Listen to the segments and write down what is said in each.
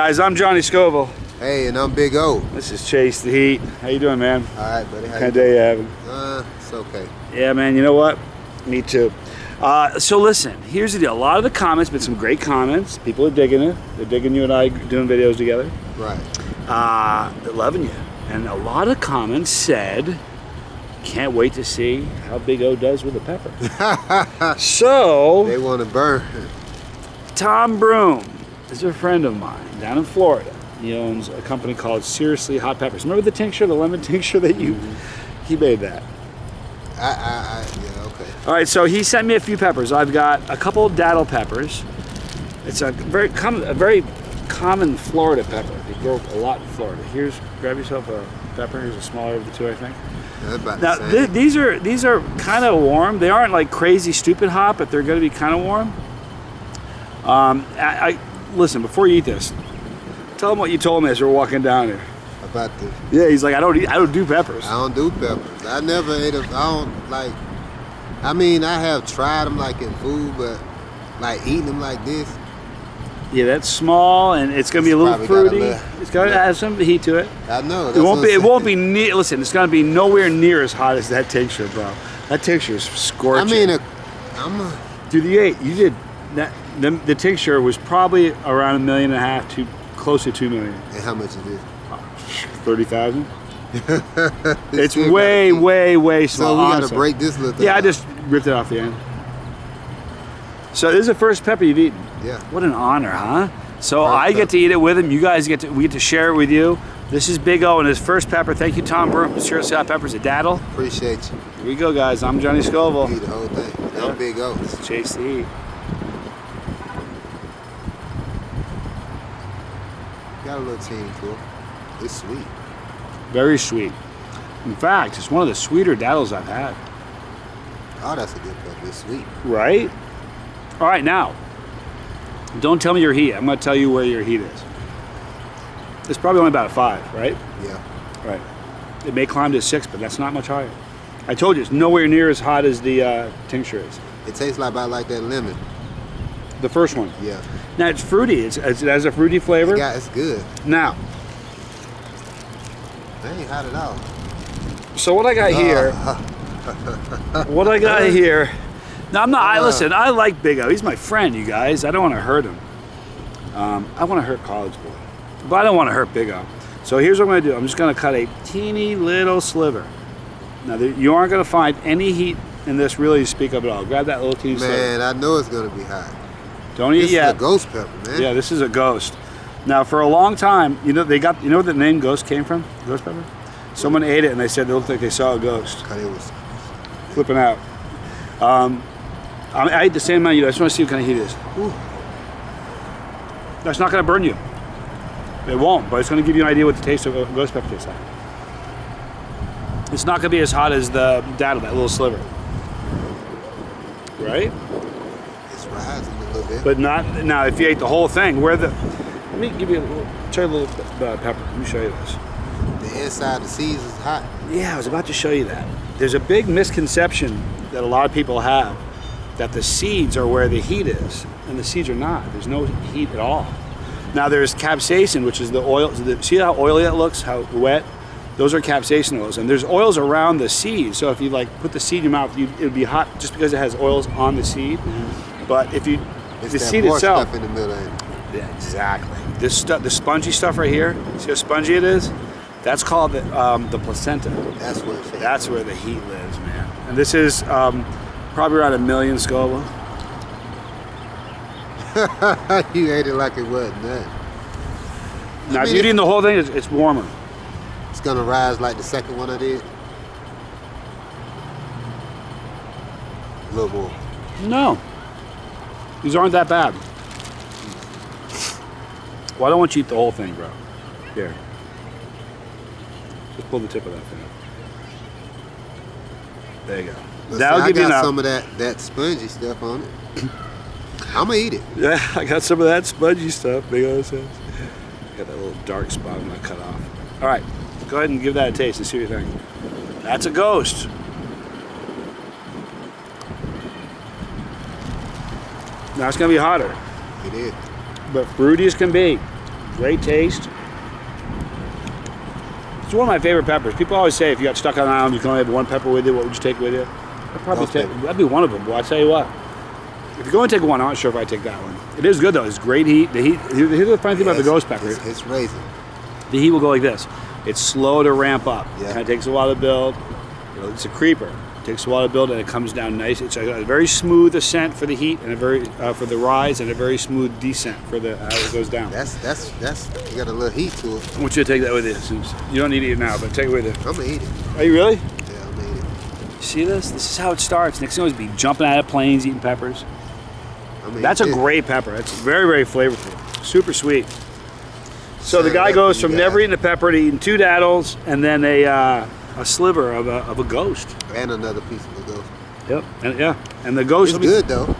Guys, I'm Johnny Scoville. Hey, and I'm Big O. This is Chase the Heat. How you doing, man? All right, buddy. What kind of day you having? It's okay. Yeah, man. You know what? Me too. So listen, here's the deal. A lot of the comments, been some great comments. People are digging it. They're digging you and I doing videos together. Right. They're loving you. And a lot of comments said, can't wait to see how Big O does with the pepper. So they want to burn. Tom Broom is a friend of mine down in Florida. He owns a company called Seriously Hot Peppers. Remember the tincture, the lemon tincture that he made that. Yeah, okay. All right, so he sent me a few peppers. I've got a couple of daddle peppers. It's a very common Florida pepper. They grow a lot in Florida. Grab yourself a pepper. Here's a smaller of the two, I think. Now these are kind of warm. They aren't like crazy stupid hot, but they're going to be kind of warm. Listen, before you eat this, tell him what you told me as we were walking down here. About the... Yeah, he's like, I don't do peppers. I don't do peppers. I never ate them. I don't like... I mean, I have tried them like in food, but like eating them like this. Yeah, that's small, and it's gonna be a little fruity. It's gonna have some heat to it. I know. It won't be near. Listen, it's gonna be nowhere near as hot as that tincture, bro. That tincture is scorching. I mean, Dude, you did that. The tincture was probably around $1.5 million to close to $2 million. And how much is this? 30,000. It's way small. So we gotta break this little thing. Yeah, I just ripped it off the end. So this is the first pepper you've eaten. Yeah. What an honor, huh? So I get to eat it with him. You guys we get to share it with you. This is Big O and his first pepper. Thank you, Tom Broom. Seriously Hot Peppers, a daddle. Appreciate you. Here we go, guys. I'm Johnny Scoville. Eat the whole thing. I'm Big O. Chase the Heat. Got a little team to it. It's sweet. Very sweet. In fact, it's one of the sweeter daddles I've had. Oh, that's a good pepper. It's sweet. Right? All right, now, don't tell me your heat. I'm going to tell you where your heat is. It's probably only about a 5, right? Yeah. Right. It may climb to a 6, but that's not much higher. I told you, it's nowhere near as hot as the tincture is. It tastes about like that lemon. The first one. Yeah. Now, it's fruity. It has a fruity flavor. Yeah, it's good. Now. That ain't hot at all. So what I got here, now I'm not, listen, I like Big O. He's my friend, you guys. I don't want to hurt him. I want to hurt College Boy, but I don't want to hurt Big O. So here's what I'm going to do. I'm just going to cut a teeny little sliver. Now, you aren't going to find any heat in this really to speak of at all. Grab that little teeny sliver. Man, I know it's going to be hot. Don't eat it yet. This is a ghost pepper, man. Yeah, this is a ghost. Now, for a long time, you know where the name ghost came from? Ghost pepper? Someone ate it and they said they looked like they saw a ghost. Because it was flipping out. I ate the same amount you do. I just want to see what kind of heat it is. Ooh. That's not going to burn you. It won't, but it's going to give you an idea what the taste of a ghost pepper tastes like. It's not going to be as hot as the daddle, that little sliver. Right? It's rising a little bit. But not, now if you ate the whole thing, let me give you show you a little pepper. Let me show you this. The inside of the seeds is hot. Yeah, I was about to show you that. There's a big misconception that a lot of people have that the seeds are where the heat is, and the seeds are not. There's no heat at all. Now there's capsaicin, which is the oil. See how oily it looks, how wet? Those are capsaicin oils, and there's oils around the seed. So if you like put the seed in your mouth, it would be hot just because it has oils on the seed. Mm-hmm. But if you, it's the that seed more itself, stuff in the middle, ain't it? Yeah, exactly. This stuff, the spongy stuff right here. See how spongy it is? That's called the placenta. That's where it's at. That's where the heat lives, man. And this is probably around 1 million Scoville. You ate it like it wasn't that. Now, if you're eating the whole thing, it's warmer. It's gonna rise like the second one I did. A little more. No, these aren't that bad. Well, I don't want you to eat the whole thing, bro. Here. Just pull the tip of that thing up. There you go. That'll give you enough. I got some of that spongy stuff on it. I'm gonna eat it. Yeah, I got some of that spongy stuff. Big old sense. Got that little dark spot I'm gonna cut off. All right, go ahead and give that a taste and see what you think. That's a ghost. Now it's gonna be hotter. It is. But fruity as can be. Great taste. It's one of my favorite peppers. People always say if you got stuck on an island, you can only have one pepper with you. What would you take with you? I'd probably take. That'd be one of them. Well, I tell you what. If you're going to take one, I'm not sure if I take that one. It is good though. It's great heat. The heat. Here's the funny thing about the ghost pepper. It's raising. The heat will go like this. It's slow to ramp up. Yeah. Kind of takes a while to build. You know, it's a creeper. It takes a while to build, and it comes down nice. It's a very smooth ascent for the heat, and a very for the rise, and a very smooth descent for the how it goes down. That's you got a little heat to it. I want you to take that with you. You don't need to eat it now, but take it with you. I'm gonna eat it. Are you really? Yeah, I'm gonna eat it. See this? This is how it starts. Next thing is be jumping out of planes, eating peppers. That's a great pepper. It's very, very flavorful. Super sweet. So the guy goes from never eating a pepper to eating 2 daddles and then a sliver of a ghost. And another piece of the ghost. Yep. And the ghost. It's good though.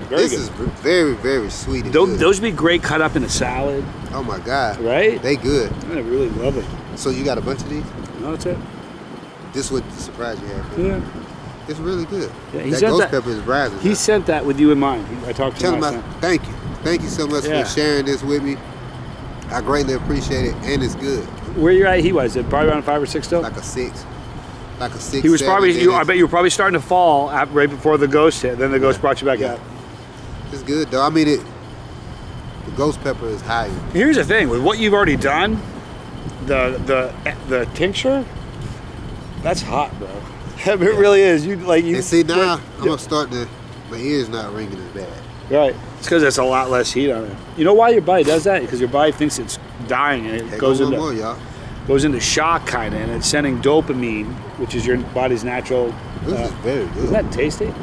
This is very, very sweet. And those would be great cut up in a salad. Oh my God. Right? They good. I really love it. So you got a bunch of these? No, that's it. This would surprise you. Yeah. It's really good. Yeah, that ghost pepper is rising. He sent that with you in mind. I talked to him last time. Thank you. Thank you so much for sharing this with me. I greatly appreciate it, and it's good. Where you at? He was probably around 5 or 6 still. Like a 6. Like a 6. He was probably. I bet you were probably starting to fall right before the ghost hit. Then the ghost brought you back up. It's good though. I mean it. The ghost pepper is higher. Here's the thing with what you've already done, the tincture. That's hot, bro. It really is. And see now, I'm gonna start my ears not ringing as bad. Right. It's because there's a lot less heat on it. You know why your body does that? Because your body thinks it's dying and it goes into shock kind of, and it's sending dopamine, which is your body's natural. This is very good. Isn't that tasty? It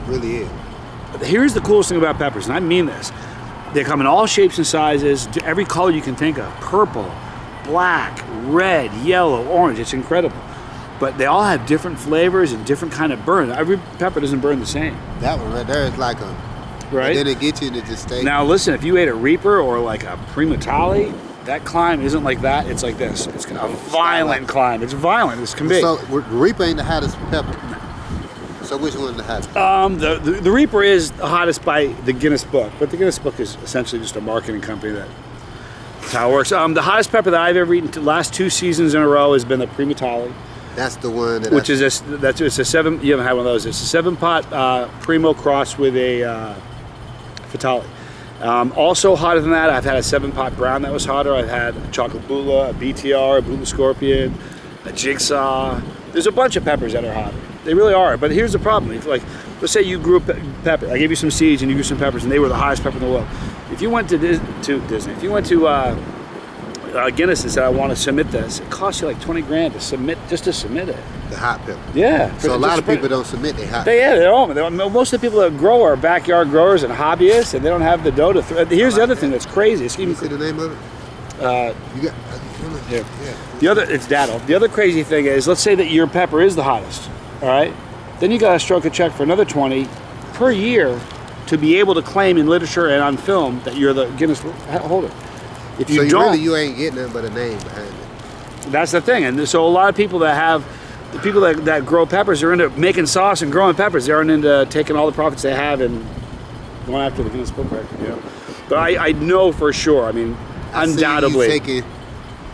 really is. Here's the coolest thing about peppers, and I mean this. They come in all shapes and sizes, every color you can think of. Purple, black, red, yellow, orange. It's incredible. But they all have different flavors and different kind of burn. Every pepper doesn't burn the same. That one right there is like a... Right? And then it gets you and it just stays. Now listen, if you ate a Reaper or like a Prima Tali, that climb isn't like that. It's like this. It's a violent climb. It's violent as can be. So Reaper ain't the hottest pepper. So which one is the hottest? The Reaper is the hottest by the Guinness Book, but the Guinness Book is essentially just a marketing company that's how it works. The hottest pepper that I've ever eaten the last 2 seasons in a row has been the Prima Tali. That's the one that it's a 7. You haven't had one of those. It's a 7-pot Primo cross with a Fatali. Also hotter than that, I've had a 7-pot brown that was hotter. I've had a chocolate Bula, a BTR, a Bula Scorpion, a Jigsaw. There's a bunch of peppers that are hotter. They really are. But here's the problem. If, let's say you grew pepper. I gave you some seeds and you grew some peppers, and they were the hottest pepper in the world. If you went to Disney, if you went to Guinness and said, I want to submit this, it costs you like 20 grand to submit it. The hot pepper. Yeah. So a lot of people don't submit their hot pepper. Most of the people that grow are backyard growers and hobbyists, and they don't have the dough to throw. Here's the other thing that's crazy. It's even, see the name of it? You got it's daddle. The other crazy thing is, let's say that your pepper is the hottest, all right? Then you got to stroke a check for another 20 per year to be able to claim in literature and on film that you're the Guinness holder. If you don't, you ain't getting nothing but a name behind it. That's the thing, and so a lot of people that grow peppers are into making sauce and growing peppers. They aren't into taking all the profits they have and going after the Guinness Book record. You know, but I know for sure. I mean, undoubtedly. See you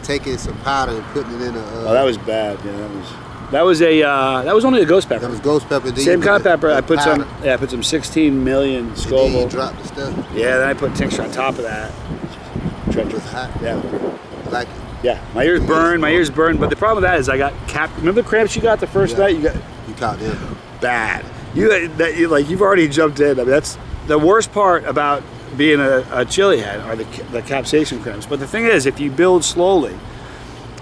taking some powder and putting it in a. Oh, that was bad. Yeah, that was only a ghost pepper. That was ghost pepper. Same kind of pepper. I put some 16 million Scoville. And then you dropped the stuff. Yeah, then I put tincture on top of that. It was hot. Yeah. Like it. Yeah, my ears burn. But the problem with that is I got remember the cramps you got the first night? You caught them. Bad. You've already jumped in. I mean, that's the worst part about being a chili head are the capsaicin cramps. But the thing is, if you build slowly,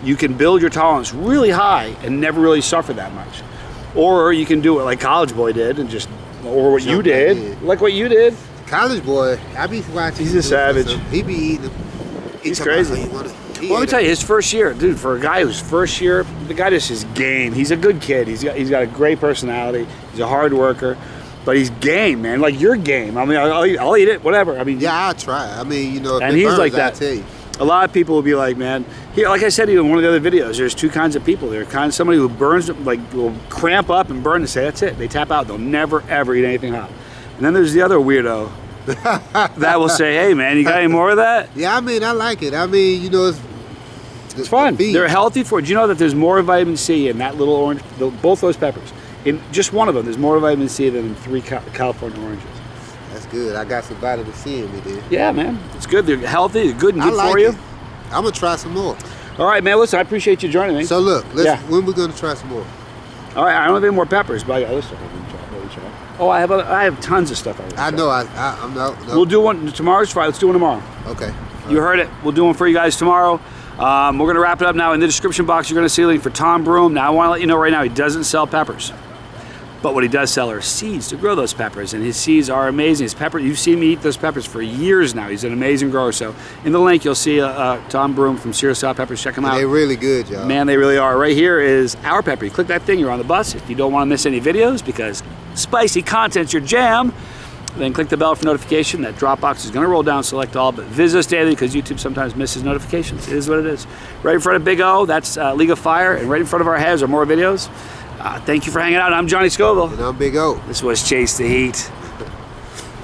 you can build your tolerance really high and never really suffer that much. Or you can do it like College Boy did and or what you did, like what you did. College Boy, I be watching. He's a savage. He be eating. He's crazy. Well, let me tell you, his first year, dude, for a guy who's first year, the guy just is game. He's a good kid. He's got a great personality. He's a hard worker, but he's game, man. Like you're game. I mean, I'll eat it, whatever. I mean, yeah, I'll try. I mean, you know, if and it he's burns, like that. I'll tell you. A lot of people will be like, man, like I said to you in one of the other videos, there's 2 kinds of people. There's somebody who burns, will cramp up and burn and say, that's it. They tap out. They'll never, ever eat anything hot. And then there's the other weirdo that will say, hey man, you got any more of that? Yeah, I mean, I like it. I mean, you know, It's fun. They're healthy for it. Do you know that there's more vitamin C in that little orange, both those peppers? In just one of them, there's more vitamin C than in 3 California oranges. That's good. I got some vitamin C in me, dude. Yeah, man. It's good. They're healthy. They're good and good I like for you. it. I'm going to try some more. All right, man. Listen, I appreciate you joining me. So look, when we going to try some more? All right, I don't have any more peppers, but I got other stuff I can try. Oh, I have tons of stuff I know. I'm not. No. We'll do one tomorrow's Friday. Let's do one tomorrow. Okay. You heard it. We'll do one for you guys tomorrow. We're going to wrap it up now. In the description box, you're going to see a link for Tom Broom. Now, I want to let you know right now, he doesn't sell peppers. But what he does sell are seeds to grow those peppers, and his seeds are amazing. His pepper, you've seen me eat those peppers for years now. He's an amazing grower. So in the link, you'll see Tom Broom from Serious South Peppers. Check him out. They're really good, y'all. Man, they really are. Right here is our pepper. You click that thing, you're on the bus. If you don't want to miss any videos because spicy content's your jam, then click the bell for notification. That drop box is going to roll down, select all, but visit us daily because YouTube sometimes misses notifications. It is what it is. Right in front of Big O, that's League of Fire, and right in front of our heads are more videos. Thank you for hanging out. I'm Johnny Scoville. And I'm Big O. This was Chase the Heat.